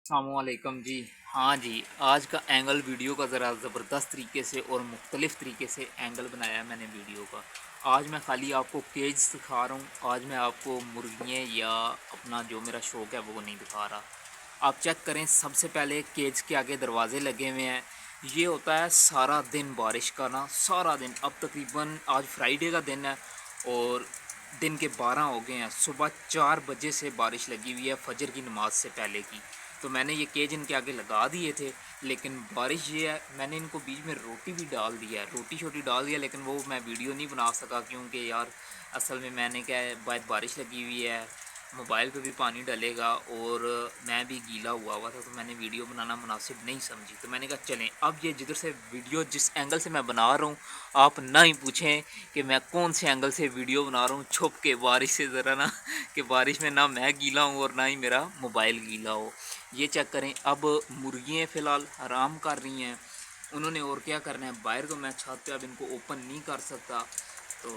अस्सलामुअलैकुम जी। हाँ जी, आज का एंगल वीडियो का ज़रा ज़बरदस्त तरीके से और मुख्तलिफ़ तरीके से एंगल बनाया है मैंने वीडियो का। आज मैं खाली आपको केज दिखा रहा हूँ। आज मैं आपको मुर्गियाँ या अपना जो मेरा शौक़ है वो नहीं दिखा रहा। आप चेक करें, सबसे पहले केज के आगे दरवाज़े लगे हुए हैं। ये होता है सारा दिन बारिश का ना, सारा दिन। अब तकरीबन आज फ्राइडे का दिन है और दिन के 12 हो गए हैं। सुबह 4 बजे से बारिश लगी हुई है, फजर की नमाज से पहले की। तो मैंने ये केज इनके आगे लगा दिए थे, लेकिन बारिश ये है, मैंने इनको बीच में रोटी भी डाल दिया है, रोटी छोटी डाल दिया, लेकिन वो मैं वीडियो नहीं बना सका क्योंकि यार असल में मैंने क्या है, बाद बारिश लगी हुई है, मोबाइल पे भी पानी डलेगा और मैं भी गीला हुआ था, तो मैंने वीडियो बनाना मुनासिब नहीं समझी। तो मैंने कहा चलें, अब ये जिधर से वीडियो जिस एंगल से मैं बना रहा हूँ, आप ना ही पूछें कि मैं कौन से एंगल से वीडियो बना रहा हूँ छुप के बारिश से, ज़रा ना कि बारिश में ना मैं गीला हूँ और ना ही मेरा मोबाइल गीला हो। ये चेक करें, अब मुर्गियाँ फ़िलहाल आराम कर रही हैं, उन्होंने और क्या करना है बाहर। तो मैं छत पे अब इनको ओपन नहीं कर सकता। तो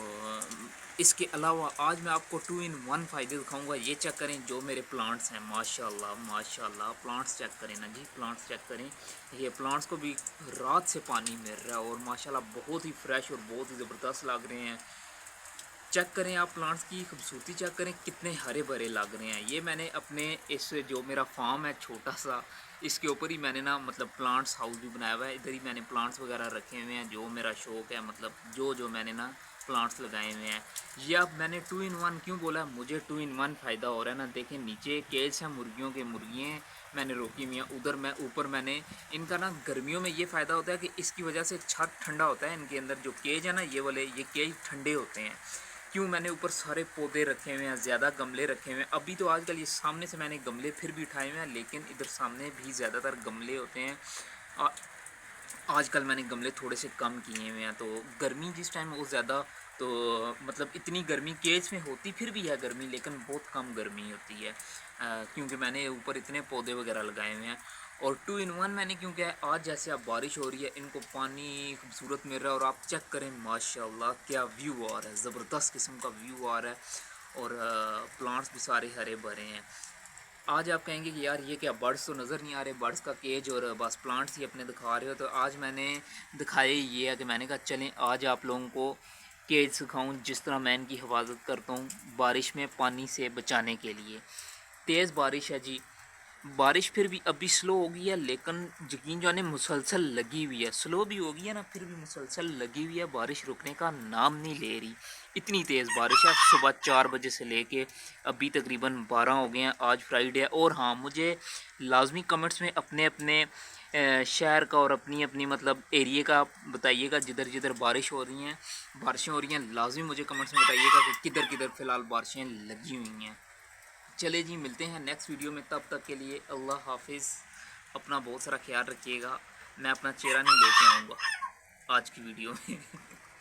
इसके अलावा आज मैं आपको 2 इन 1 फ़ायदे दिखाऊंगा। ये चेक करें, जो मेरे प्लांट्स हैं, माशाल्लाह माशाल्लाह, प्लांट्स चेक करें ना जी, प्लांट्स चेक करें। ये प्लांट्स को भी रात से पानी मिल रहा है और माशाल्लाह बहुत ही फ्रेश और बहुत ही ज़बरदस्त लग रहे हैं। चेक करें आप, प्लांट्स की खूबसूरती चेक करें, कितने हरे भरे लग रहे हैं। ये मैंने अपने इस जो मेरा फार्म है छोटा सा, इसके ऊपर ही मैंने ना मतलब प्लांट्स हाउस भी बनाया हुआ है। इधर ही मैंने प्लांट्स वगैरह रखे हुए हैं, जो मेरा शौक़ है, मतलब जो मैंने ना प्लांट्स लगाए हुए हैं। ये अब मैंने 2 इन 1 क्यों बोला, मुझे 2 इन 1 फ़ायदा हो रहा है ना। देखें, नीचे केज हैं मुर्गियों के, मुर्गियाँ मैंने रोकी हुई हैं। उधर मैं ऊपर मैंने इनका ना गर्मियों में ये फ़ायदा होता है कि इसकी वजह से छत ठंडा होता है। इनके अंदर जो केज है ना, ये वाले, ये केज ठंडे होते हैं। क्यों, मैंने ऊपर सारे पौधे रखे हुए हैं, ज़्यादा गमले रखे हुए हैं। अभी तो आजकल ये सामने से मैंने गमले फिर भी उठाए हुए हैं, लेकिन इधर सामने भी ज़्यादातर गमले होते हैं। आजकल मैंने गमले थोड़े से कम किए हुए हैं। तो गर्मी जिस टाइम वो ज़्यादा, तो मतलब इतनी गर्मी केज में होती फिर भी है गर्मी, लेकिन बहुत कम गर्मी होती है, क्योंकि मैंने ऊपर इतने पौधे वगैरह लगाए हुए हैं। और 2 इन 1 मैंने, क्योंकि आज जैसे अब बारिश हो रही है, इनको पानी खूबसूरत मिल रहा है। और आप चेक करें, माशाल्लाह क्या व्यू आ रहा है, ज़बरदस्त किस्म का व्यू आ रहा है। और प्लांट्स भी सारे हरे भरे हैं। आज आप कहेंगे कि यार ये क्या, बर्ड्स तो नज़र नहीं आ रहे, बर्ड्स का केज और बस प्लांट्स ही अपने दिखा रहे हो। तो आज मैंने दिखाया ये है कि मैंने कहा चलें आज आप लोगों को केज सिखाऊं, जिस तरह मैं इनकी हिफाजत करता हूँ बारिश में पानी से बचाने के लिए। तेज़ बारिश है जी, बारिश फिर भी अभी स्लो हो गई है, लेकिन यकीन जाने मुसलसल लगी हुई है। स्लो भी हो गई है ना, फिर भी मुसलसल लगी हुई है, बारिश रुकने का नाम नहीं ले रही। इतनी तेज़ बारिश है, सुबह 4 बजे से लेके अभी तकरीबन 12 हो गए हैं। आज फ्राइडे है। और हाँ, मुझे लाजमी कमेंट्स में अपने अपने शहर का और अपनी अपनी मतलब एरिए का बताइएगा, जिधर जिधर बारिश हो रही हैं, बारिशें हो रही हैं, लाजमी मुझे कमेंट्स में बताइएगा कि किधर किधर फ़िलहाल बारिशें लगी हुई हैं। चले जी, मिलते हैं नेक्स्ट वीडियो में, तब तक के लिए अल्लाह हाफिज़। अपना बहुत सारा ख्याल रखिएगा। मैं अपना चेहरा नहीं लेके आऊँगा आज की वीडियो में